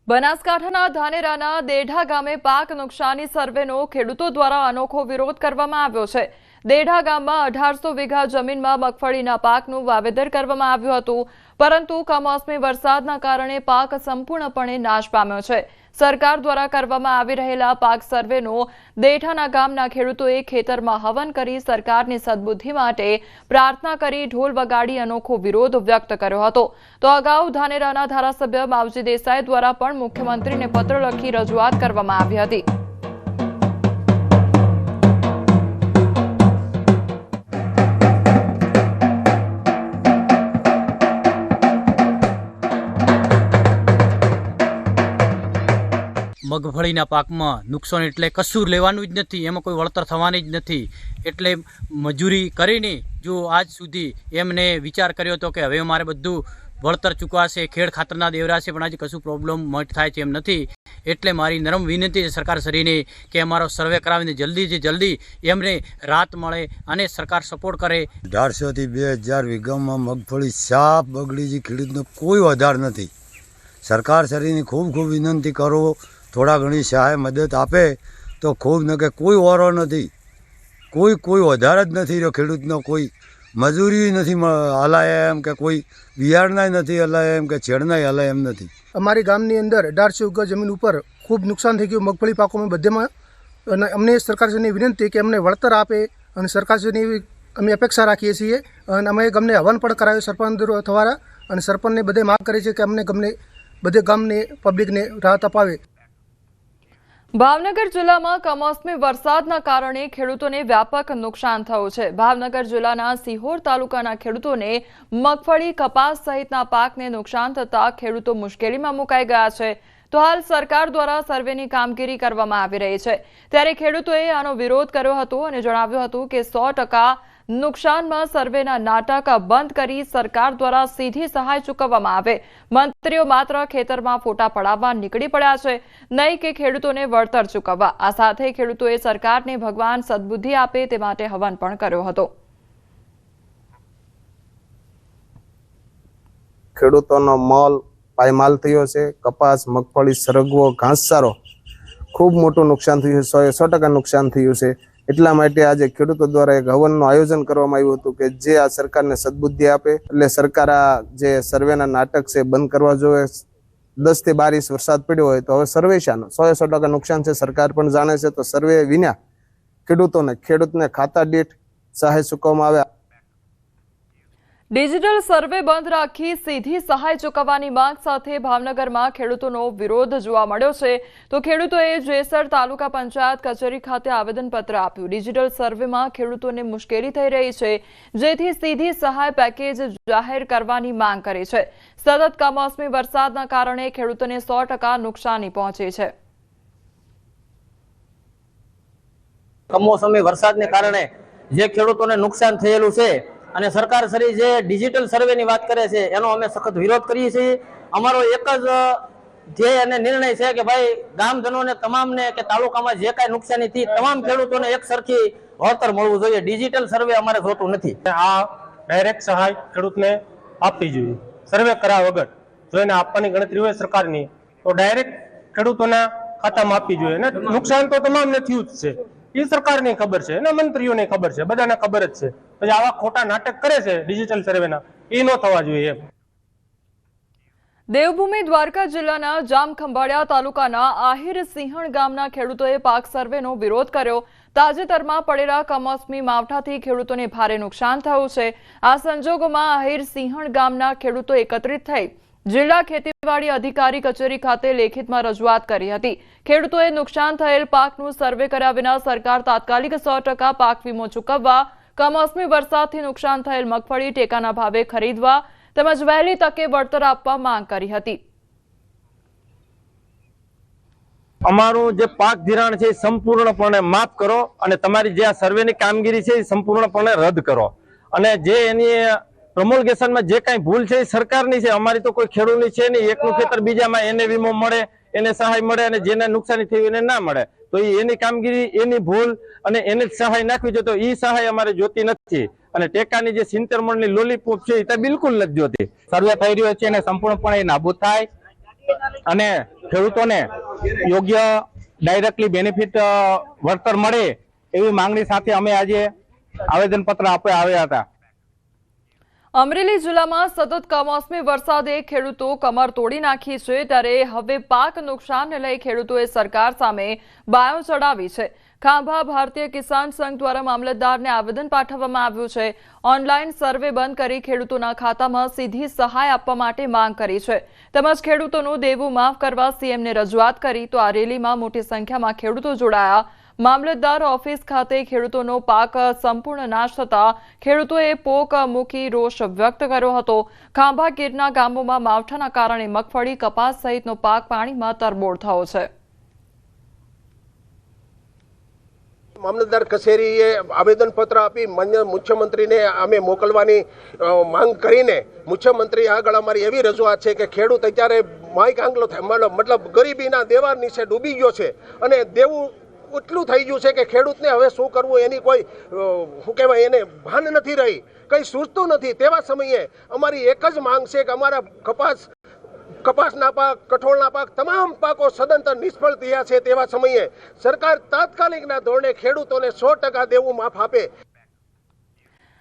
બનાસકાંઠાના ધાનેરાના દેઢા ગામે પાક નુકસાની સર્વેનો ખેડૂતો દ્વારા અનોખો વિરોધ કરવામાં આવ્યો છે। દેઢા ગામમાં 1800 વીઘા જમીનમાં મગફળીના પાકનું વાવેતર કરવામાં આવ્યું હતું, પરંતુ કમોસમી વરસાદના કારણે પાક સંપૂર્ણપણે નાશ પામ્યો છે। સરકાર દ્વારા કરવામાં આવી રહેલા પાક સર્વેનો દેઠાના ગામના ખેડૂતોએ ખેતરમાં હવન કરી સરકારની સદબુદ્ધિ માટે પ્રાર્થના કરી ઢોલ વગાડી અનોખો વિરોધ વ્યક્ત કર્યો હતો। તો અગાઉ ધાનેરાના ધારાસભ્ય માવજી દેસાઈ દ્વારા પણ મુખ્યમંત્રીને પત્ર લખી રજૂઆત કરવામાં આવી હતી। મગફળીના પાકમાં નુકસાન એટલે કશું લેવાનું જ નથી, એમાં કોઈ વળતર થવાની જ નથી। એટલે મજૂરી કરીને જો આજ સુધી એમને વિચાર કર્યો હતો કે હવે અમારે બધું વળતર ચૂકવાશે, ખેડ ખાતરના દેવરાશે, પણ આજે કશું પ્રોબ્લેમ મટ થાય છે એમ નથી। એટલે મારી નરમ વિનંતી છે સરકાર શ્રીને કે અમારો સર્વે કરાવીને જલ્દીથી જલ્દી એમને રાહત મળે અને સરકાર સપોર્ટ કરે। 1800 થી 2000 વીઘામાં મગફળી સાપ બગડી છે, ખેડૂતનો કોઈ વધાર નથી। સરકાર શ્રીની ખૂબ ખૂબ વિનંતી કરો, થોડા ઘણી સહાય મદદ આપે તો ખૂબ, ન કે કોઈ વારો નથી, કોઈ વધાર જ નથી રહ્યો ખેડૂતનો। કોઈ મજૂરી નથી હલાય એમ, કે કોઈ બિયારણાય નથી હલાય એમ, કે છેડનાય હલાય એમ નથી। અમારી ગામની અંદર 1800 વીઘા જમીન ઉપર ખૂબ નુકસાન થઈ ગયું મગફળી પાકોમાં બધેમાં, અને અમને સરકારશ્રીની વિનંતી કે અમને વળતર આપે, અને સરકારશ્રીની અમે અપેક્ષા રાખીએ છીએ। અને અમે ગમને હવન પણ કરાવ્યો સરપંચ દ્વારા, અને સરપંચને બધે માંગ કરી છે કે અમને બધે ગામને પબ્લિકને રાહત અપાવે। ભાવનગર જિલ્લામાં કમોસમી વરસાદના કારણે ખેડૂતોને વ્યાપક નુકસાન થયું છે। ભાવનગર જિલ્લાના સિહોર તાલુકાના ખેડૂતોને મગફળી, કપાસ સહિતના પાકને નુકસાન થતા ખેડૂતો મુશ્કેલીમાં મુકાઈ ગયા છે। તો હાલ સરકાર દ્વારા સર્વેની કામગીરી કરવામાં આવી રહી છે, ત્યારે ખેડૂતોએ આનો વિરોધ કર્યો હતો અને જણાવ્યું હતું કે 100% નુકસાનમાં સર્વેના નાટક બંધ કરી સરકાર દ્વારા સીધી સહાય ચૂકવવામાં આવે। મંત્રીઓ માત્ર ખેતરમાં ફોટા પડાવવા નીકળી પડ્યા છે, નહીં કે ખેડૂતોને વળતર ચૂકવવા। આ સાથે ખેડૂતોએ સરકારને ભગવાન સદબુદ્ધિ આપે તે માટે હવન પણ કર્યો હતો। ખેડૂતોનો મોલ પાયમાલ થયો છે। કપાસ, મગફળી, સરગવો, ઘાસચારો ખૂબ મોટું નુકસાન થયું છે, 100% નુકસાન થયું છે। એટલા માટે આજે ખેડૂતો દ્વારા એક હવનનું આયોજન કરવામાં આવ્યું હતું કે જે આ સરકારને સદબુદ્ધિ આપે, એટલે સરકાર આ જે સર્વેના નાટક છે બંધ કરવા જોઈએ। 10 થી 12 ઇંચ વરસાદ પડ્યો હોય તો હવે સર્વે શાનો 100% નુકસાન છે, સરકાર પણ જાણે છે। તો સર્વે વિના ખેડૂતને ખાતા દીઠ સહાય ચૂકવવામાં આવે। ડિજિટલ સર્વે બંધ રાખી સીધી સહાય ચૂકવવાની માંગ સાથે ભાવનગરમાં ખેડૂતોનો વિરોધ જોવા મળ્યો છે। તો ખેડૂતોએ જેસર તાલુકા પંચાયત કચેરી ખાતે આવેદનપત્ર આપ્યું। ડિજિટલ સર્વેમાં ખેડૂતોને મુશ્કેલી થઈ રહી છે, જેથી સીધી સહાય પેકેજ જાહેર કરવાની માંગ કરી છે। સતત કમોસમી વરસાદના કારણે ખેડૂતોને 100% નુકસાની પહોંચી છે। કમોસમી વરસાદને કારણે જે ખેડૂતોને નુકસાન થયેલું છે અને સરકાર શ્રી જે ડિજિટલ સર્વેની વાત કરે છે એનો અમે સખત વિરોધ કરીએ છીએ। અમારો એક જ ધ્યેય અને નિર્ણય છે કે ભાઈ ગામજનોને તમામને કે તાલુકામાં જે કાંઈ નુકસાની થઈ તમામ ખેડૂતોને એક સરખી વળતર મળવું જોઈએ। ડિજિટલ સર્વે અમારે જોતું નથી। આ ડાયરેક્ટ સહાય ખેડૂતને આપવી જોઈએ, સર્વે કર્યા વગર। જો એને આપવાની ગણતરી હોય સરકારની તો ડાયરેક્ટ ખેડૂતોના ખાતામાં આપવી જોઈએ। અને નુકસાન તો તમામને થયું જ છે, એ સરકારને ખબર છે અને મંત્રીઓને ખબર છે, બધાને ખબર જ છે। પછી આવા ખોટા નાટક કરે છે ડિજિટલ સર્વેના, એ ન થવા જોઈએ એમ। દેવભૂમિ દ્વારકા જિલ્લાના જામખંભાળિયા તાલુકાના આહિર સિંહણ ગામના ખેડૂતોએ પાક સર્વેનો વિરોધ કર્યો। તાજેતરમાં પડેલા કમોસમી માવઠાથી ખેડૂતોને ભારે નુકસાન થયું છે। આ સંજોગોમાં આહિર સિંહણ ગામના ખેડૂતો એકત્રિત થઈ જિલ્લા ખેતીવાડી અધિકારી કચેરી ખાતે લેખિતમાં રજૂઆત કરી હતી। ખેડૂતોએ નુકસાન થયેલ પાકનું સર્વે કર્યા વિના સરકાર તાત્કાલિક 100% પાક વીમો ચૂકવવા, કમોસમી વરસાદથી નુકસાન થયેલ મગફળી ટેકાના ભાવે ખરીદવા તેમજ વહેલી તકે વળતર આપવા માંગ કરી હતી। અમારું જે પાક ધિરાણ છે એ સંપૂર્ણપણે માફ કરો, અને તમારી જે આ સર્વેની કામગીરી છે એ સંપૂર્ણપણે રદ કરો, અને જે એની પ્રમોલગેશનમાં જે કાંઈ ભૂલ છે એ સરકારની છે, અમારી તો કોઈ ખેડૂતની છે નહીં। એકનું ખેતર બીજામાં એને વીમો મળે, એને સહાય મળે, અને જેને નુકસાની થઈ એને ના મળે, તો એની કામગીરી, એની ભૂલ અને એને જ સહાય નાખવી જોઈએ। તો એ સહાય અમારે જોતી નથી। અને ટેકાની જે 70 મણની લોલીપોપ છે એ બિલકુલ નથી જોતી। સર્વે થઈ રહ્યો છે એને સંપૂર્ણપણે નાબૂદ થાય અને ખેડૂતોને યોગ્ય ડાયરેક્ટલી બેનિફિટ વળતર મળે એવી માંગણી સાથે અમે આજે આવેદનપત્ર આપવા આવ્યા હતા. અમરેલી જિલ્લામાં સતત કમોસમી વરસાદે ખેડૂતો કમર તોડી નાખી છે, ત્યારે હવે પાક નુકસાનને લઈ ખેડૂતોએ સરકાર સામે બાયો ચડાવી છે. ખાંભા ભારતીય કિસાન સંઘ દ્વારા મામલતદારને આવેદન પાઠવવામાં આવ્યું છે. ઓનલાઈન સર્વે બંધ કરી ખેડૂતોના ખાતામાં સીધી સહાય આપવા માટે માંગ કરી છે. તેમજ ખેડૂતોનું દેવું માફ કરવા સીએમને રજૂઆત કરી. તો આ રેલીમાં મોટી સંખ્યામાં ખેડૂતો જોડાયા. મામલતદાર ઓફિસ ખાતે ખેડૂતોનો પાક સંપૂર્ણ નાશ થતા ખેડૂતોએ પોક મૂકી રોષ વ્યક્ત કર્યો હતો. ખાંભા ગીરના ગામોમાં માવઠાના કારણે મગફળી, કપાસ સહિતનો પાક પાણીમાં તરબોળ થયો છે. મામલતદાર કચેરીએ આવેદનપત્ર આપી માન્ય મુખ્યમંત્રીને અમે મોકલવાની માંગ કરીને મુખ્યમંત્રી આગળ અમારી એવી રજૂઆત છે કે ખેડૂત અત્યારે માઇક આંગલો મતલબ ગરીબીના દેવા નીચે ડૂબી ગયો છે અને દેવું એટલું થઈ ગયું છે કે ખેડૂતને હવે શું કરવું એની કોઈ શું કહેવાય એને ભાન નથી રહી, કંઈ સૂઝતું નથી. તેવા સમયે અમારી એક જ માંગ છે કે અમારા કપાસના પાક, કઠોળના પાક, તમામ પાકો સદંતર નિષ્ફળ થયા છે. તેવા સમયે સરકાર તાત્કાલિકના ધોરણે ખેડૂતોને 100% દેવું માફ આપે.